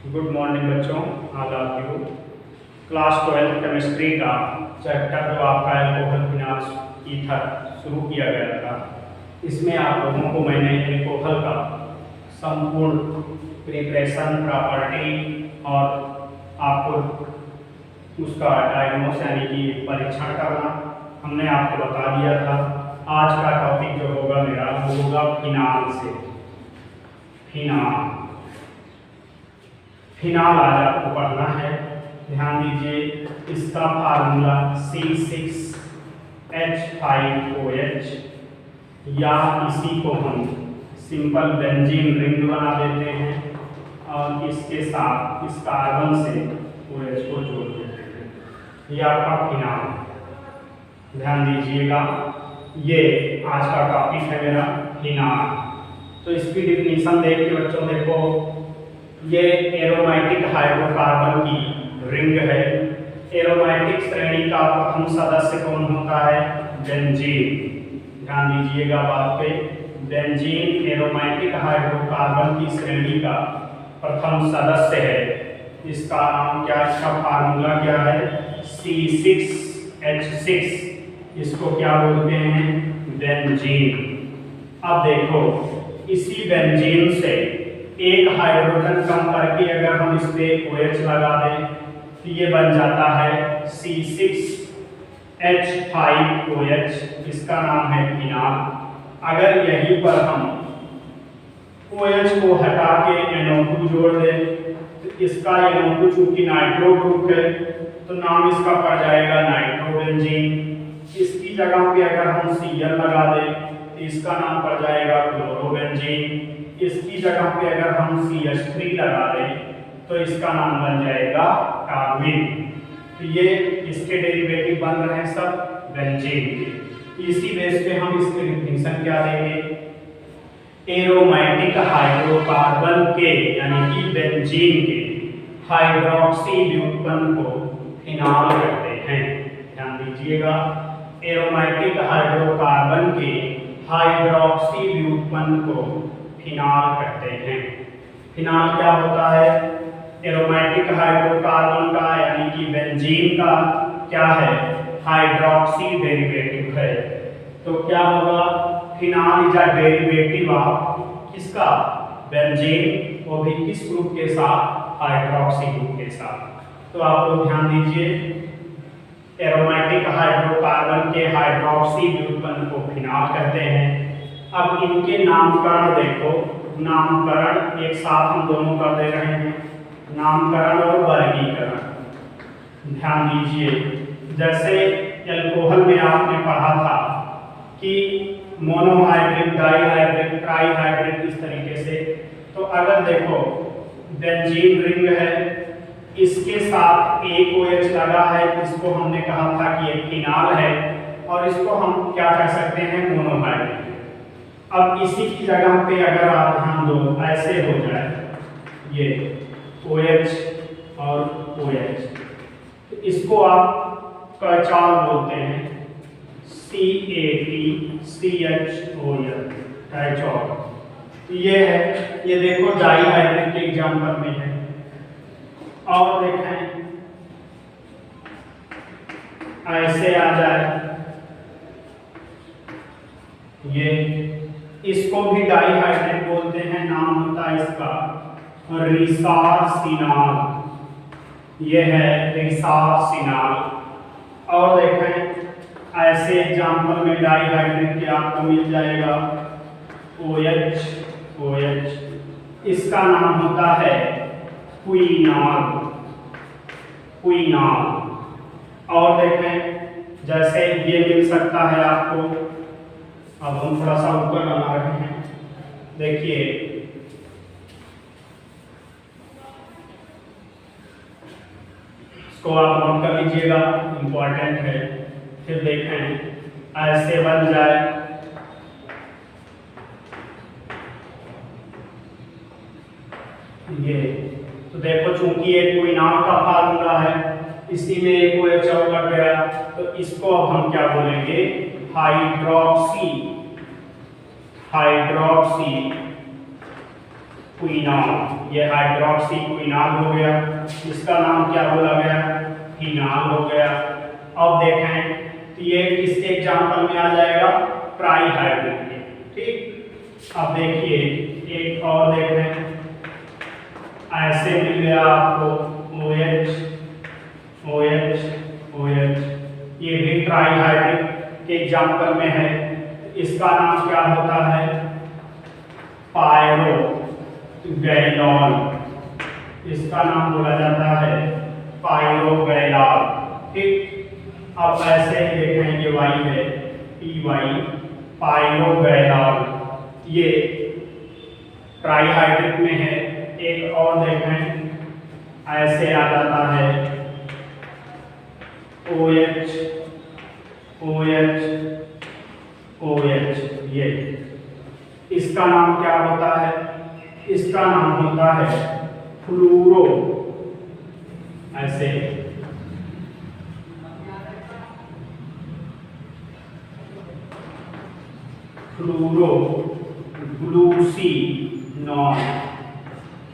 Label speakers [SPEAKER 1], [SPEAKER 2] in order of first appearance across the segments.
[SPEAKER 1] Good morning बच्चों। आज आपको क्लास 12 केमिस्ट्री का चैप्टर जो आपका एल्कोहल फिनाल्स ईथर शुरू किया गया था, इसमें आप लोगों को मैंने एल्कोहल का संपूर्ण प्रिपरेशन, प्रॉपर्टी और आपको उसका डायग्नोस यानी कि परीक्षण करना हमने आपको बता दिया था। आज का टॉपिक जो होगा मेरा वो होगा फिनाल से। फिनाल आज आपको पढ़ना है। ध्यान दीजिए, इसका फार्मूला C6H5OH या इसी को हम सिंपल बेंजीन रिंग बना देते हैं और इसके साथ इस कार्बन से OH को जोड़ देते हैं। ये आपका फिनाल। ध्यान दीजिएगा, ये आज का टॉपिक है मेरा फिनाल। तो इसकी डिफिनीशन देख के बच्चों देखो, ये एरोमेटिक हाइड्रोकार्बन की रिंग है। एरोमेटिक श्रेणी का प्रथम सदस्य कौन होता है? बेंजीन। ध्यान दीजिएगा बात पे, बेंजीन एरोमेटिक हाइड्रोकार्बन की श्रेणी का प्रथम सदस्य है। इसका नाम क्या, इसका फार्मूला क्या है? C6H6। इसको क्या बोलते हैं? बेंजीन। अब देखो, इसी बेंजीन से एक हाइड्रोजन कम करके अगर हम इस पे OH लगा दें तो ये बन जाता है C6H5OH। इसका नाम है फिनाल। अगर यहीं पर हम OH को हटा के NO2 जोड़ दें तो इसका NO2 चूंकि नाइट्रो ग्रुप है तो नाम इसका पड़ जाएगा नाइट्रोबेंजीन। इसकी जगह पे अगर हम Cl लगा दें तो इसका नाम पड़ जाएगा क्लोरोबेंजीन। इसकी जगह पे अगर हम CH3 लगा दें तो इसका नाम बन जाएगा कार्बिन। तो ये इसके डेरिवेटिव बन रहे हैं सब बेंजीन के। इसी बेस पे हम इसके डिफिनीशन क्या देंगे? एरोमेटिक हाइड्रोकार्बन के यानी कि बेंजीन के हाइड्रोक्सी व्युत्पन्न को फिनाल कहते हैं। ध्यान दीजिएगा, एरोमेटिक हाइड्रोकार्बन के हाइड्रोक्सी व्युत्पन्न को फिनाल कहते हैं। फिनाल क्या होता है? एरोमेटिक हाइड्रोकार्बन का यानी कि बेंजीन का क्या है? हाइड्रोक्सी डेरिवेटिव है। तो क्या होगा? Phenol is a derivative of किसका? बेंजीन। वो भी किस ग्रुप के साथ? हाइड्रोक्सी ग्रुप के साथ। तो आप लोग ध्यान दीजिए, एरोमेटिक हाइड्रोकार्बन के हाइड्रोक्सी व्युत्पन्न को फिनाल कहते हैं। अब इनके नामकरण देखो, नामकरण एक साथ हम दोनों कर दे रहे हैं, नामकरण और वर्गीकरण। ध्यान दीजिए, जैसे एल्कोहल में आपने पढ़ा था कि मोनोहाइड्रिक, डाईहाइड्रिक, ट्राईहाइड्रिक, इस तरीके से। तो अगर देखो बेंजीन रिंग है, इसके साथ एक OH लगा है, इसको हमने कहा था कि एक फिनाल है और इसको हम क्या कह सकते हैं? मोनोहाइड्रिक। अब इसी की जगह पे अगर आप ध्यान दो, ऐसे हो जाए ये OH और OH, तो इसको आप कैचाल बोलते हैं, CATCHOL, कैचाल। ये है, ये देखो डाईहाइड्रिक के एग्जांपल में है। और देखें ऐसे आ जाए ये, इसको भी डाईहाइड्रेट बोलते हैं, नाम होता है इसका रिसार्सिनाल। ये है रिसार्सिनाल। और देखें ऐसे एग्जांपल में डाईहाइड्रेट के आपको मिल जाएगा OH। इसका नाम होता है क्विनाल। और देखें जैसे ये मिल सकता है आपको। अब हम थोड़ा सा ऊपर बना रहे हैं, देखिए इसको आप नोट कर लीजिएगा, इंपॉर्टेंट है। फिर देखें ऐसे बन जाए ये, तो देखो चूंकि एक क्विनाल का फार्मूला है, इसी में एक OH और लग गया, तो इसको अब हम क्या बोलेंगे? Hydroxy quinol. ये हाइड्रोक्सी क्विनॉल हो गया, इसका नाम क्या बोला गया, फिनॉल हो गया। अब देखें तो ये किसके एग्जाम्पल में आ जाएगा, ट्राईहाइड्रिक के। ठीक, अब देखिए एक और देखें, ऐसे मिल गया आपको OH OH OH, ये भी ट्राईहाइड्रिक के एग्जाम्पल में है। इसका नाम क्या होता है, पायरो गैलॉल, इसका नाम बोला जाता है पायरोगैलॉल। ठीक, अब ऐसे ही देखेंगे वाई है PY पायरोगैलॉल, ये ट्राईहाइड्रिक में है। एक और देखें, ऐसे आ जाता है OH OH OH, ये इसका नाम क्या होता है, इसका नाम होता है फ्लूरो, ऐसे फ्लूरो ग्लूसीनॉल,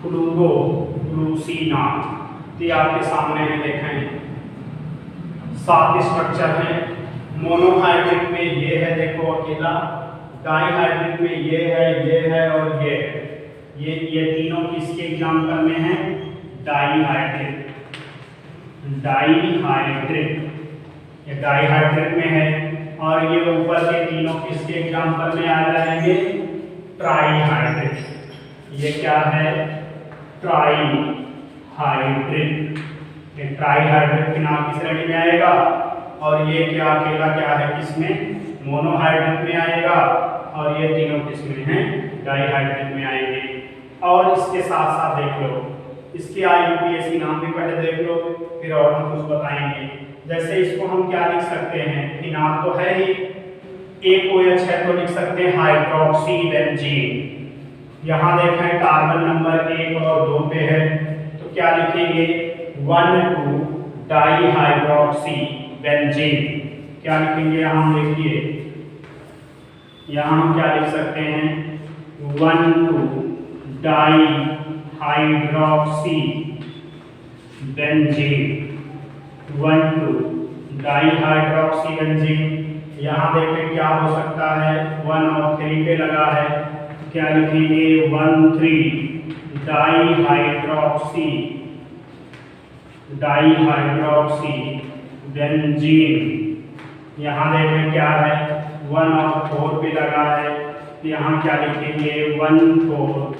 [SPEAKER 1] फ्लूरो ग्लूसीनॉल। ये आपके सामने है, देखें 7 स्ट्रक्चर हैं। मोनोहाइड्रिक में ये है, देखो अकेला, डाईहाइड्रिक में ये है और ये है। ये तीनों किसके एग्जाम्पल में है, डाईहाइड्रिक, ये डाईहाइड्रिक में है। और ये ऊपर के तीनों किसके एग्जाम्पल में आ जाएंगे, ट्राईहाइड्रिक। ये क्या है, ट्राईहाइड्रिक, ये ट्राईहाइड्रिक के नाम की श्रेणी में आएगा। और ये क्या अकेला क्या है, किसमें, मोनोहाइड्रिक में आएगा। और ये तीनों किसमें हैं, डाईहाइड्रिक में आएंगे। और इसके साथ साथ देख लो, इसके IUPAC नाम भी पहले देख लो, फिर और हम कुछ बताएंगे। जैसे इसको हम क्या लिख सकते हैं, फिनॉल तो है ही, एक OH है तो लिख सकते हैं हाइड्रोक्सी बेंजीन। यहाँ देखें कार्बन नंबर 1 और 2 पे है, तो क्या लिखेंगे, 1,2 डाईहाइड्रोक्सी बेंजीन। क्या लिखेंगे यहाँ, देखिए यहाँ हम क्या लिख सकते हैं, 1,2 डाईहाइड्रोक्सी बेंजीन, 1,2 डाईहाइड्रोक्सी बेंजीन। यहाँ देखें क्या हो सकता है, 1 और 3 पे लगा है, क्या लिखेंगे, 1,3 डाईहाइड्रोक्सी बेंजीन। यहाँ देखें क्या है, 1 और 4 पे लगा है, यहाँ क्या लिखेंगे, 1,4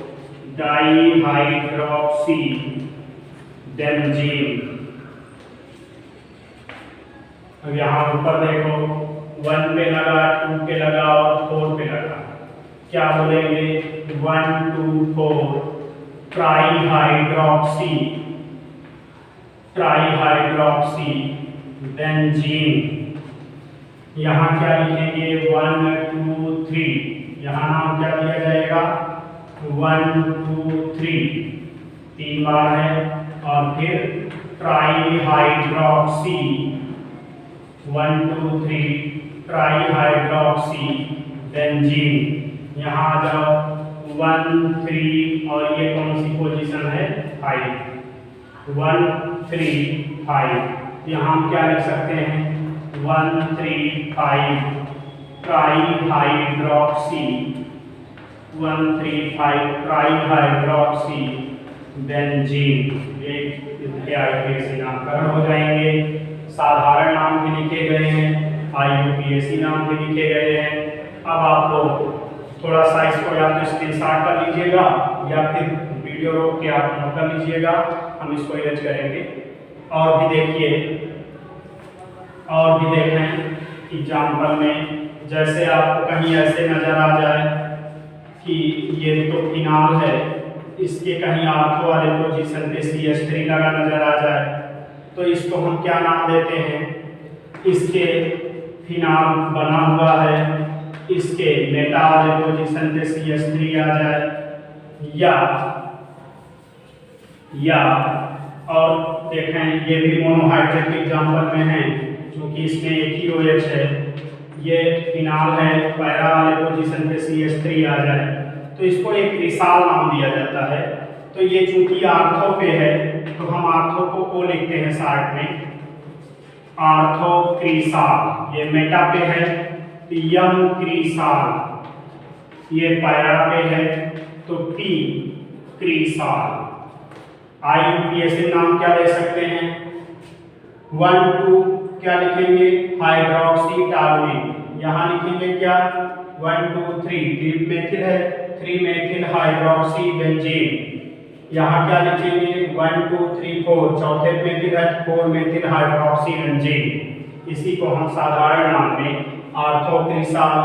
[SPEAKER 1] डाईहाइड्रोक्सी बेंजीन। अब यहाँ ऊपर देखो, 1 पे लगा, 2 पे लगा और 4 पे लगा, क्या बोलेंगे, 1, 2, 4 ट्राईहाइड्रोक्सी बेंजीन। यहाँ क्या लिखेंगे, 1, 2, 3, यहाँ नाम क्या दिया जाएगा, 1, 2, 3, 3 बार है। और फिर ट्राईहाइड्रोक्सी, 1, 2, 3 ट्राईहाइड्रोक्सी बेंजीन। यहाँ आ जाओ, 1, 3 और ये कौन सी पोजीशन है, 5, 1, 3, 5। यहाँ हम क्या लिख सकते हैं, 1, 3, 5 ट्राईहाइड्रोक्सी, 1, 3, 5 ट्राईहाइड्रोक्सी बेंजीन। ये IUPAC नामकरण हो जाएंगे। साधारण नाम भी लिखे गए हैं, IUPAC नाम भी लिखे गए हैं। अब आप लोग थोड़ा सा इसको या तो स्क्रीनशॉट कर लीजिएगा या फिर वीडियो रोक के आप नोट कर लीजिएगा, हम इसको इरेज करेंगे। और भी देखिए, और भी देखें एग्जाम्पल में, जैसे आपको कहीं ऐसे नजर आ जाए कि ये तो फिनॉल है, इसके कहीं ऑर्थो वाले पोजीशन पे CH3 लगा नजर आ जाए, तो इसको हम क्या नाम देते हैं, इसके फिनॉल बना हुआ है, इसके मेटा वाले पोजीशन पे CH3 आ जाए, या और देखें ये भी मोनोहाइड्रेट एग्जाम्पल में है, क्योंकि इसमें एक ही OH है, ये फिनॉल है, पैरा वाले पोजीशन पे CH3 आ जाए, तो इसको एक क्रिसाल नाम दिया जाता है। तो ये चूंकि आर्थो पे है तो हम आर्थो को ओ लिखते हैं शार्ट में, आर्थो क्रिसाल। ये मेटा पे है यम क्रिसाल, ये पैरा पे है तो पी क्रिसाल। IUPAC नाम क्या ले सकते हैं, 1 2 क्या लिखेंगे, हाइड्रोक्सी टॉलुइन। यहाँ लिखेंगे क्या, 1 2 3 मेथिल है, 3 मेथिल हाइड्रोक्सी बेंजीन। यहाँ क्या लिखेंगे, 1 2 3 4 चौथे मेथिल है, 4 मेथिल हाइड्रोक्सी बेंजीन। इसी को हम साधारण नाम में आर्थो क्रिसाल,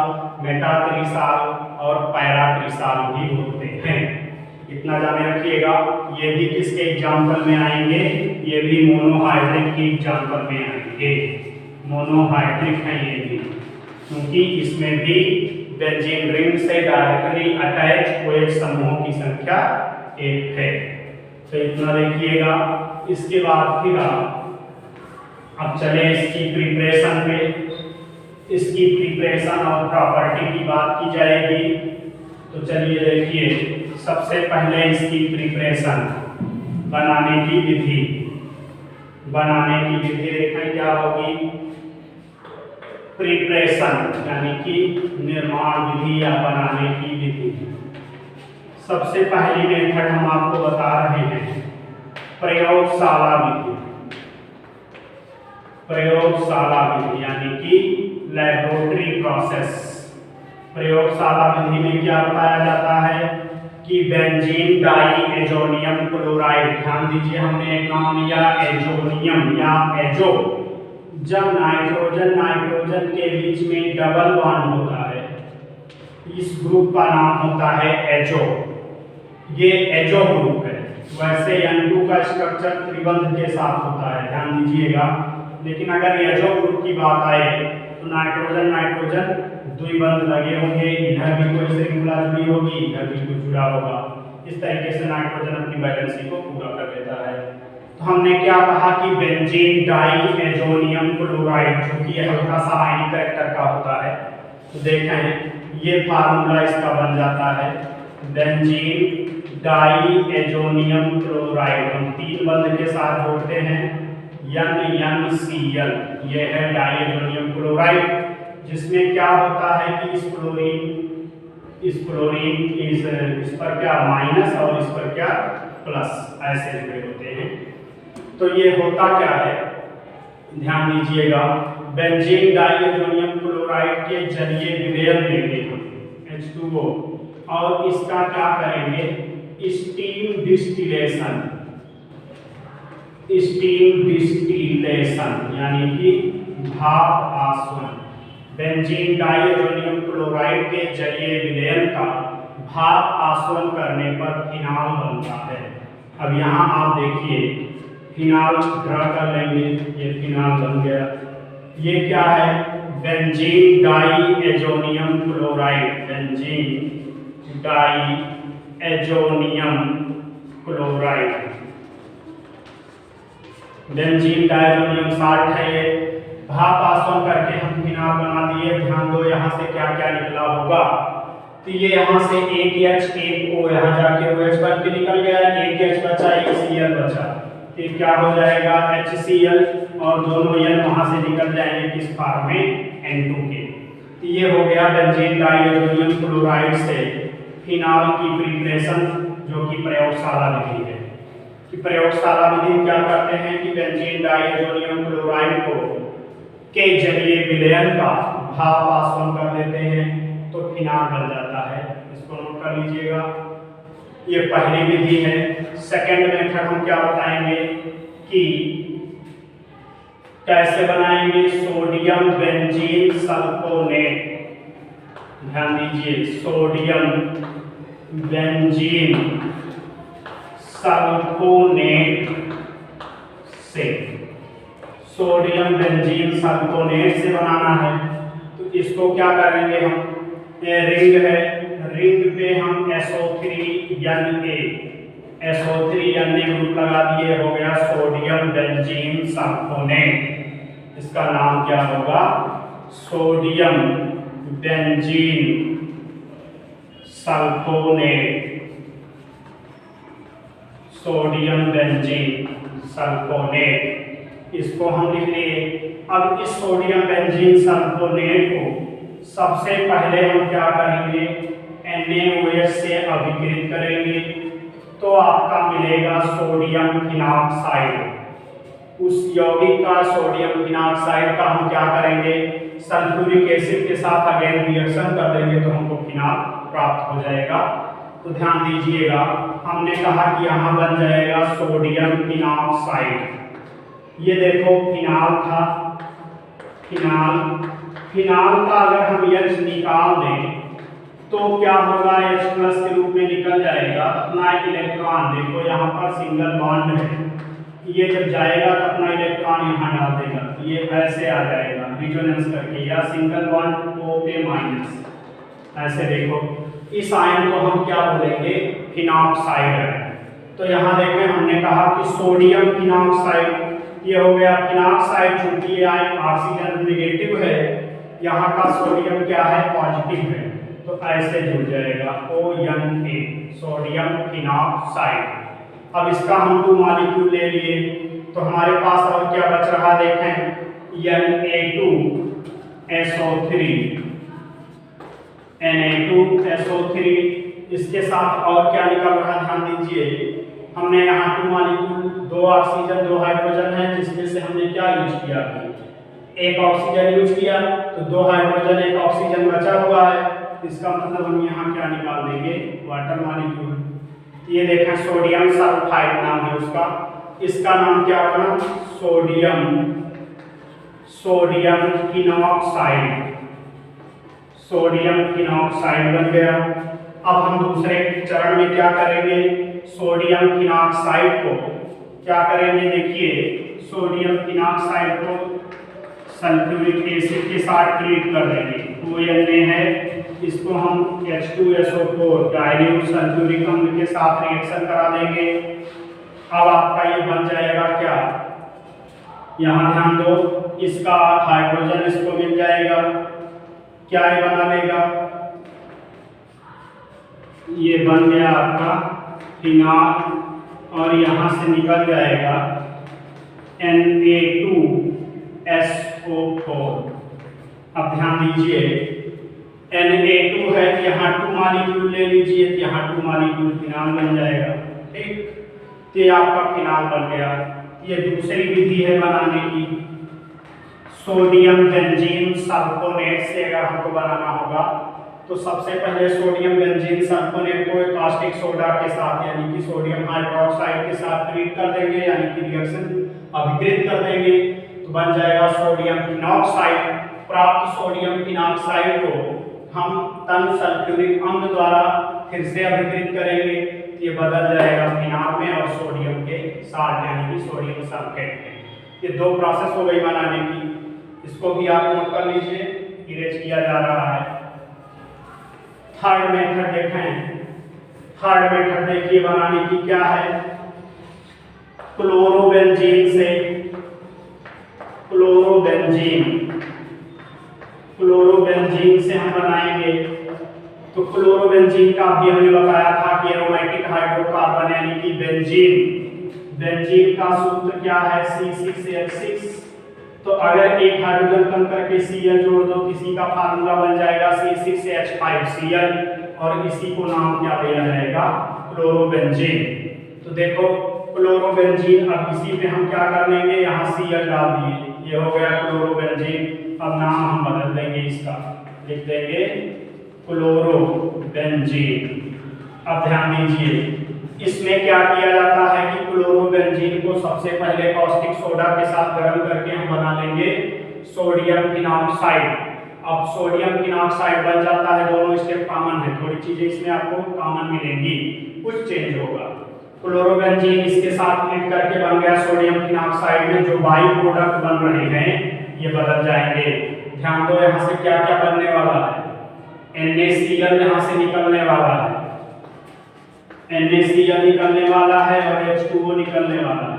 [SPEAKER 1] मेटा क्रिसाल और पैरा क्रिसाल भी बोलते हैं। इतना जाने रखिएगा। ये भी किसके एग्जाम्पल में आएंगे, ये भी मोनोहाइड्रिक के एग्जाम्पल में आएंगे। मोनोहाइड्रिक है ये भी, क्योंकि इसमें भी बेंजीन रिंग से डायरेक्टली अटैच OH समूहों की संख्या 1 है। तो इतना देखिएगा। इसके बाद फिर अब चले इसकी प्रिपरेशन पे। इसकी प्रिपरेशन और प्रॉपर्टी की बात की जाएगी। तो चलिए देखिए, सबसे पहले इसकी प्रिपरेशन, बनाने की विधि। बनाने की विधि देखें क्या होगी, प्रिपरेशन यानी कि निर्माण विधि या बनाने की विधि। सबसे पहली मेथड हम आपको बता रहे हैं प्रयोगशाला विधि। प्रयोगशाला विधि यानी कि लैबोरेटरी प्रोसेस। प्रयोगशाला विधि में क्या बताया जाता है कि बेंजीन डाई एजोनियम क्लोराइड, ध्यान दीजिए हमने एक नाम लिया एजोनियम या एजो। जब नाइट्रोजन के बीच में डबल बॉन्ड होता है, इस ग्रुप का नाम होता है एजो। ये एजो ग्रुप है। वैसे N2 का स्ट्रक्चर त्रिबंध के साथ होता है, ध्यान दीजिएगा। लेकिन अगर एजो ग्रुप की बात आए तो नाइट्रोजन द्विबंध लगे होंगे, इधर भी कोई श्रृंखला जुड़ी होगी, इधर भी कुछ जुड़ा होगा। इस तरीके से नाइट्रोजन अपनी वैलेंसी को पूरा कर देता है। तो हमने क्या कहा कि बेंजीन डाई एजोनियम क्लोराइड, चूंकि ये हल्का सा आयनिक कैरेक्टर का होता है, तो देखें ये फार्मूला इसका बन जाता है बेंजीन डाई एजोनियम क्लोराइड। हम 3 बंध के साथ जोड़ते हैं NNCl, ये है डाई एजोनियम क्लोराइड, जिसमें क्या होता है कि इस क्लोरीन इस पर क्या माइनस और इस पर क्या प्लस, ऐसे जुड़े होते हैं। तो ये होता क्या है, ध्यान दीजिएगा। बेंजीन डाई एजोनियम क्लोराइड के जलीय विलयन लेंगे हम H2O, और इसका क्या करेंगे, स्टीम डिस्टिलेशन। स्टीम डिस्टिलेशन यानी कि भाप आसवन। बेंजीन डाई एजोनियम क्लोराइड के जलीय विलयन का भाप आसवन करने पर फिनाल बनता है। अब यहाँ आप देखिए, फिनाल ड्रा कर लेंगे, ये फिनाल बन गया। ये क्या है, benzene diazonium chloride. Benzene diazonium chloride, benzene diazonium salt है ये। भाप आसवन करके हम फिनाल बना दिए। ध्यान दो यहाँ से क्या क्या निकला होगा। तो ये यहाँ से एक H एक O, यहाँ जाके OH बन के निकल गया, एक H बचा, एक Cl बचा। ये क्या हो जाएगा HCl, और दोनों N वहाँ से निकल जाएंगे किस फॉर्म में, N2 के। तो ये हो गया बेंजीन डाइएजोनियम क्लोराइड से फिनाल की प्रिपरेशन, जो कि प्रयोगशाला विधि है। कि प्रयोगशाला विधि में क्या करते हैं कि बेंजीन डाइएजोनियम क्लोराइड को के जलीय विलयन का भाप आसवन कर लेते हैं, तो फिनाल बन जाता है। इसको नोट कर लीजिएगा, ये पहली विधि है। सेकंड मेथड हम क्या बताएंगे कि कैसे बनाएंगे, सोडियम बेंजीन सल्फोनेट। ध्यान दीजिए, सोडियम बेंजीन सल्फोनेट से, सोडियम बेंजीन सल्फोनेट से बनाना है। तो इसको क्या करेंगे हम, ये रिंग है, रिंग पे हम SO3Na ग्रुप लगा दिए, हो गया सोडियम बेंजीन सल्फोनेट। इसका नाम क्या होगा, sodium benzene sulphonate, sodium benzene sulphonate, इसको हम लिख लिए। अब इस सोडियम बेंजीन सल्फोनेट को सबसे पहले हम क्या करेंगे, NaOH से अभिकृत करेंगे तो आपका मिलेगा सोडियम फिनॉक्साइड। उस यौगिक का सोडियम फिनॉक्साइड का हम क्या करेंगे, सल्फ्यूरिक एसिड के साथ अगेन रिएक्शन कर देंगे तो हमको फिनॉल प्राप्त हो जाएगा। तो ध्यान दीजिएगा, हमने कहा कि यहाँ बन जाएगा सोडियम फिनॉक्साइड। ये देखो फिनॉल था, फिनॉल का अगर हम H निकाल दें तो क्या होगा, H+ के रूप में निकल जाएगा। अपना इलेक्ट्रॉन देखो यहाँ पर सिंगल बॉन्ड है, ये जब जाएगा तो अपना इलेक्ट्रॉन यहाँ डाल देगा, ये ऐसे आ जाएगा रिजोनेंस करके, या सिंगल बॉन्ड O पे-, ऐसे देखो। इस आयन को हम क्या बोलेंगे, फिनॉक्साइड है। तो यहाँ देखें हमने कहा कि सोडियम फिनॉक्साइड, ये हो गया फिनॉक्साइड। चूंकि ये आयन ऑक्सीजन नेगेटिव है, यहाँ का सोडियम क्या है, पॉजिटिव है, तो ऐसे जुड़ जाएगा ONA, सोडियम फिनॉक्साइड। अब इसका हम 2 मॉलिक्यूल ले लिए तो हमारे पास और क्या बच रहा देखें, Na2SO3, इसके साथ और क्या निकल रहा, ध्यान दीजिए। हमने यहाँ 2 मॉलिक्यूल, 2 ऑक्सीजन 2 हाइड्रोजन है, जिसमें से हमने क्या यूज किया, एक ऑक्सीजन यूज किया, तो 2 हाइड्रोजन 1 ऑक्सीजन बचा हुआ है। इसका मतलब हम यहाँ क्या निकाल देंगे, वाटर मॉलिक्यूल। ये देखें सोडियम सल्फाइड नाम है उसका, इसका नाम क्या बना, सोडियम फिनॉक्साइड, सोडियम फिनॉक्साइड बन गया। अब हम दूसरे चरण में क्या करेंगे, सोडियम फिनॉक्साइड को क्या करेंगे, देखिए सोडियम फिनॉक्साइड को सल्फ्यूरिक एसिड के साथ ट्रीट कर देंगे। ONA है, इसको हम H2SO4 डाइल्यूट सल्फ्यूरिक अम्ल के साथ रिएक्शन करा देंगे। अब आपका ये बन जाएगा क्या, यहाँ ध्यान दो, इसका हाइड्रोजन इसको मिल जाएगा, क्या ये बना लेगा, ये बन गया आपका फिनॉल, और यहाँ से निकल जाएगा Na2SO4। अब ध्यान दीजिए, Na2 है, यहाँ 2 मॉलिक्यूल ले लीजिए, यहाँ 2 मॉलिक्यूल फिनॉल बन जाएगा, ठीक। तो ये आपका फिनॉल बन गया। ये दूसरी विधि है बनाने की, सोडियम बेंजीन सल्फोनेट से अगर हमको बनाना होगा तो सबसे पहले सोडियम बेंजीन सल्फोनेट को कास्टिक सोडा के साथ यानी कि सोडियम हाइड्रोक्साइड के साथ ट्रीट कर देंगे, यानी कि रिएक्शन अभिकृत कर देंगे, तो बन जाएगा सोडियम फिनॉक्साइड। प्राप्त सोडियम फिनॉक्साइड को हम तन सल्फ्यूरिक अम्ल द्वारा फिर से अभिकृत करेंगे, ये बदल जाएगा फिनॉल में और सोडियम के साल्ट यानी कि सोडियम सल्फेट में। ये 2 प्रोसेस हो गई बनाने की, इसको भी आप नोट कर लीजिए, इरेज किया जा रहा है। थर्ड मेथड देखें, थर्ड मेथड देखिए बनाने की क्या है, क्लोरोबेंजीन से, क्लोरोबेंजीन से हम बनाएंगे। तो क्लोरोबेंजीन का भी हमने बताया था कि एरोमेटिक हाइड्रोकार्बन यानी कि बेंजीन का सूत्र क्या है, C6H6। तो अगर एक हाइड्रोजन कम करके Cl जोड़ दो, किसी का फार्मूला बन जाएगा C6H5Cl, और इसी को नाम क्या दिया जाएगा, क्लोरोबेंजीन। तो देखो क्लोरोबेंजीन, अब इसी पे हम क्या कर लेंगे, यहाँ Cl डाल दिए, ये हो गया क्लोरोबेंजीन। अब नाम हम बदल देंगे, इसका लिख देंगे क्लोरोबेंजीन। अब ध्यान दीजिए, इसमें क्या किया जाता है कि क्लोरोबेंजीन को सबसे पहले कास्टिक सोडा के साथ गर्म करके हम बना लेंगे सोडियम फिनॉक्साइड। अब सोडियम फिनॉक्साइड बन जाता है, दोनों स्टेप कॉमन है, थोड़ी चीजें इसमें आपको कॉमन मिलेंगी, कुछ चेंज होगा। क्लोरोबेंजीन इसके साथ मिल करके बन गया सोडियम फिनॉक्साइड में जो बाई प्रोडक्ट बन रहे हैं ये बदल जाएंगे। ध्यान दो, यहाँ से क्या क्या बनने वाला है, NaCl यहाँ से निकलने वाला है, NaCl निकलने वाला है और H2O निकलने वाला है।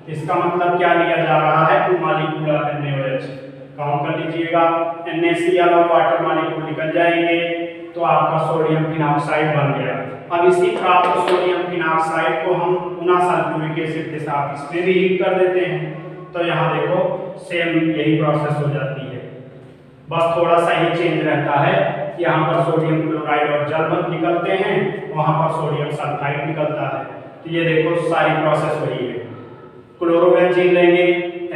[SPEAKER 1] इसका मतलब क्या लिया जा रहा है, 2 मॉलिक्यूलर NaOH। काउंट कर लीजिएगा, NaCl और वाटर मॉलिक्यूल निकल जाएंगे, तो आपका सोडियम फिनॉक्साइड बन गया। अब इसी प्राप्त सोडियम फिनॉक्साइड को हम पुनः सल्फ्यूरिक एसिड के साथ इसमें भी हीट कर देते हैं, तो यहाँ देखो सेम यही प्रोसेस हो जाती है, बस थोड़ा सा ही चेंज रहता है। यहाँ पर सोडियम क्लोराइड और जल निकलते हैं, वहाँ पर सोडियम सल्फाइड निकलता है। तो ये देखो सारी प्रोसेस वही है। क्लोरोबेंजीन लेंगे,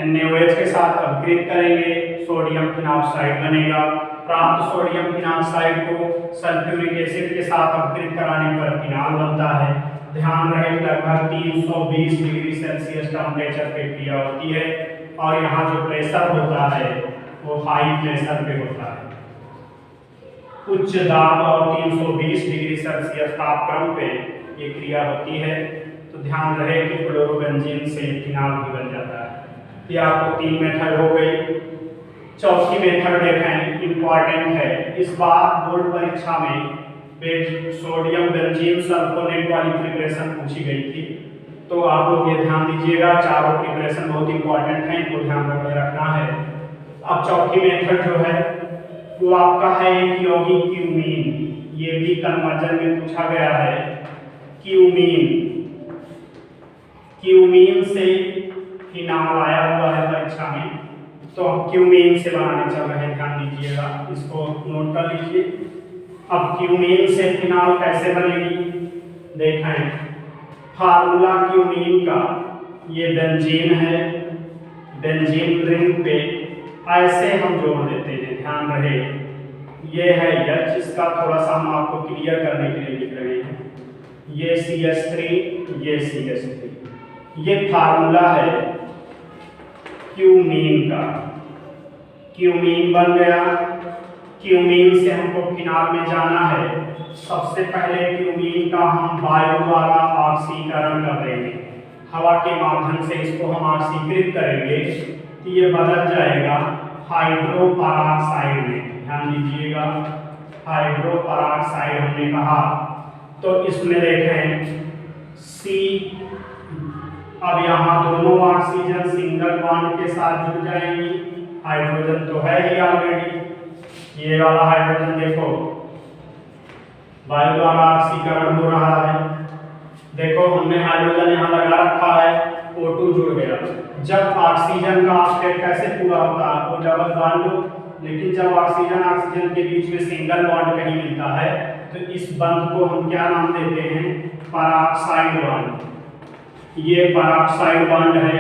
[SPEAKER 1] NaOH के साथ अपग्रेड करेंगे, सोडियम फिनॉक्साइड बनेगा। प्राप्त सोडियम फिनॉक्साइड को सल्फ्यूरिक एसिड के साथ अपग्रेड कराने पर फिनाल बनता है। ध्यान रहे लगभग 320 डिग्री सेल्सियस टेम्परेचर पे क्रिया होती है और यहाँ जो प्रेशर होता है वो हाई प्रेशर पे होता है, उच्च दाब और 320 डिग्री सेल्सियस तापक्रम पे ये क्रिया होती है। तो ध्यान रहे कि क्लोरोबेंजीन से फिनाल भी बन जाता है। ये आपको 3 मेथड हो गई। चौथी मेथड देखें, इंपॉर्टेंट है, इस बार बोर्ड परीक्षा में सोडियम बेंजीन सल्फोनेट वाली प्रिपरेशन पूछी गई थी, तो आप लोग ये ध्यान दीजिएगा, चारों प्रिपरेशन बहुत इंपॉर्टेंट है, इनको ध्यान में रखना है। अब चौथी मेथड जो है वो आपका है एक यौगिक क्यूमीन, ये भी कन्वर्जन में पूछा गया है। क्यूमीन से फिनाल आया हुआ है परीक्षा में, तो हम क्यूमीन से बनाने चल रहे हैं, ध्यान दीजिएगा, इसको नोट कर लीजिए। अब क्यूमीन से फिनाल कैसे बनेगी देखें। फार्मूला क्यूमीन का, ये बेंजीन है, बेंजीन रिंग पे ऐसे हम जोड़ देते हैं, ध्यान रहे ये है H, इसका थोड़ा सा हम आपको क्लियर करने के लिए लिख रहे हैं, ये CH3, ये CH3, ये फार्मूला है क्यूमीन का। क्यूमीन बन गया। क्यूमीन से हमको फिनाल में जाना है, सबसे पहले क्यूमीन का हम वायु द्वारा ऑक्सीकरण कर देंगे, हवा के माध्यम से इसको हम ऑक्सीकृत करेंगे, तो ये बदल जाएगा हाइड्रोपराक्साइड में। ध्यान दीजिएगा, हाइड्रोपराक्साइड हमने कहा, तो इसमें देखें C, अब यहाँ दोनों ऑक्सीजन सिंगल बॉन्ड के साथ जुड़ जाएंगी, हाइड्रोजन तो है ही ऑलरेडी, ये वाला हाइड्रोजन देखो वायु द्वारा ऑक्सीकरण हो रहा है, देखो हमने हाइड्रोजन यहाँ लगा रखा है, O2 जुड़ गया। जब ऑक्सीजन का स्टेट कैसे पूरा होता है, वो डबल बॉन्ड, लेकिन जब ऑक्सीजन ऑक्सीजन के बीच में सिंगल बॉन्ड कहीं मिलता है तो इस बंध को हम क्या नाम देते हैं, पराक्साइड बॉन्ड। ये पराक्साइड बॉन्ड है,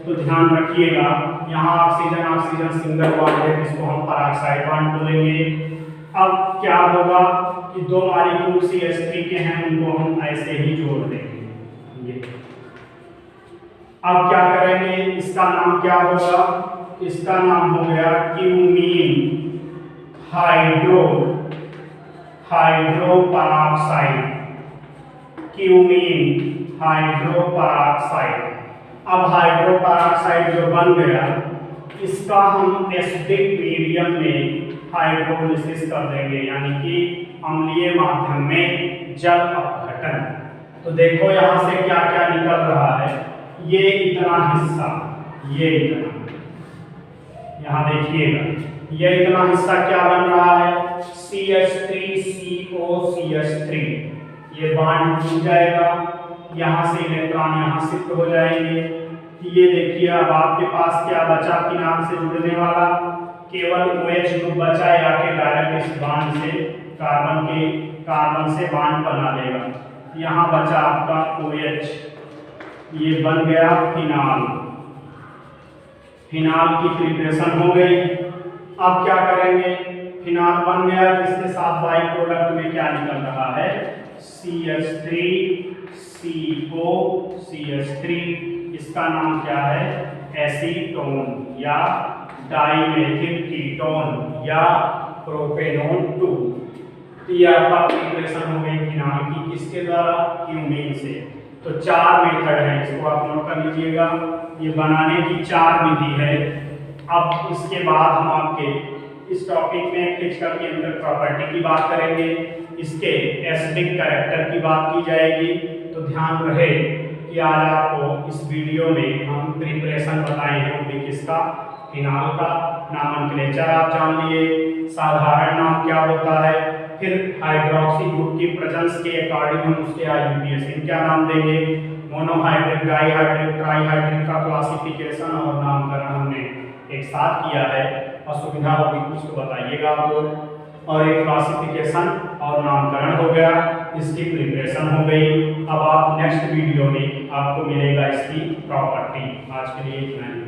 [SPEAKER 1] तो ध्यान रखिएगा यहाँ ऑक्सीजन ऑक्सीजन सिंगल बॉन्ड है, इसको हम पराक्साइड बॉन्ड बोलेंगे। अब क्या होगा कि दो मॉलिक्यूल CH3 के हैं, उनको हम ऐसे ही जोड़ देंगे। ये अब क्या करेंगे, इसका नाम क्या होगा, इसका नाम हो गया क्यूमीन हाइड्रोपराक्साइड, क्यूमीन हाइड्रोपराक्साइड। अब हाइड्रोपराक्साइड जो बन गया, इसका हम एसिडिक मीडियम में हाइड्रोलिसिस कर देंगे, यानी कि अम्लीय माध्यम में जल अपघटन। तो देखो यहाँ से क्या क्या निकल रहा है, ये इतना हिस्सा, ये इतना, यहाँ देखिएगा ये इतना हिस्सा क्या बन रहा है, CH3COCH3, ये बॉन्ड टूट जाएगा, यहाँ से इलेक्ट्रॉन यहाँ शिफ्ट हो जाएंगे। ये देखिए अब आपके पास क्या बचा फिनाल से जुड़ने वाला, केवल OH ग्रुप बचा, या के डायरेक्ट इस बॉन्ड से कार्बन से बॉन्ड बना लेगा। यहाँ बचा आपका OH, ये बन गया फिनाल। फिनाल की प्रिपरेशन हो गई। अब क्या करेंगे, फिनाल बन गया, इसके साथ बाई प्रोडक्ट में क्या निकल रहा है, CH3 CO CH3, इसका नाम क्या है, एसीटोन या डाइमेथिल कीटोन या प्रोपेनोन 2। ये आपका प्रिपरेशन हो गई फिनाल की, किसके द्वारा, क्यूमीन से। तो 4 मेथड है, इसको आप नोट कर लीजिएगा, ये बनाने की 4 विधि है। अब इसके बाद हम आपके इस टॉपिक में फिजिकल केमिकल प्रॉपर्टी की बात करेंगे, इसके एसिडिक कैरेक्टर की बात की जाएगी। तो ध्यान रहे कि आज आपको इस वीडियो में हम प्रिपरेशन बताए हैं, वो भी किसका, फिनाल का। नामनक्लेचर आप जान लिए, साधारण नाम क्या होता है, फिर हाइड्रोक्सी ग्रुप की प्रेजेंस के अकॉर्डिंग हम उसके IUPAC क्या नाम देंगे, मोनोहाइड्रिक, डाइहाइड्रिक, ट्राइहाइड्रिक का क्लासिफिकेशन और नामकरण हमने एक साथ किया है। असुविधा होगी कुछ तो बताइएगा आप लोग। और एक क्लासिफिकेशन और नामकरण हो गया, इसकी प्रिपरेशन हो गई। अब आप नेक्स्ट वीडियो में आपको मिलेगा इसकी प्रॉपर्टी। आज के लिए इतना ही।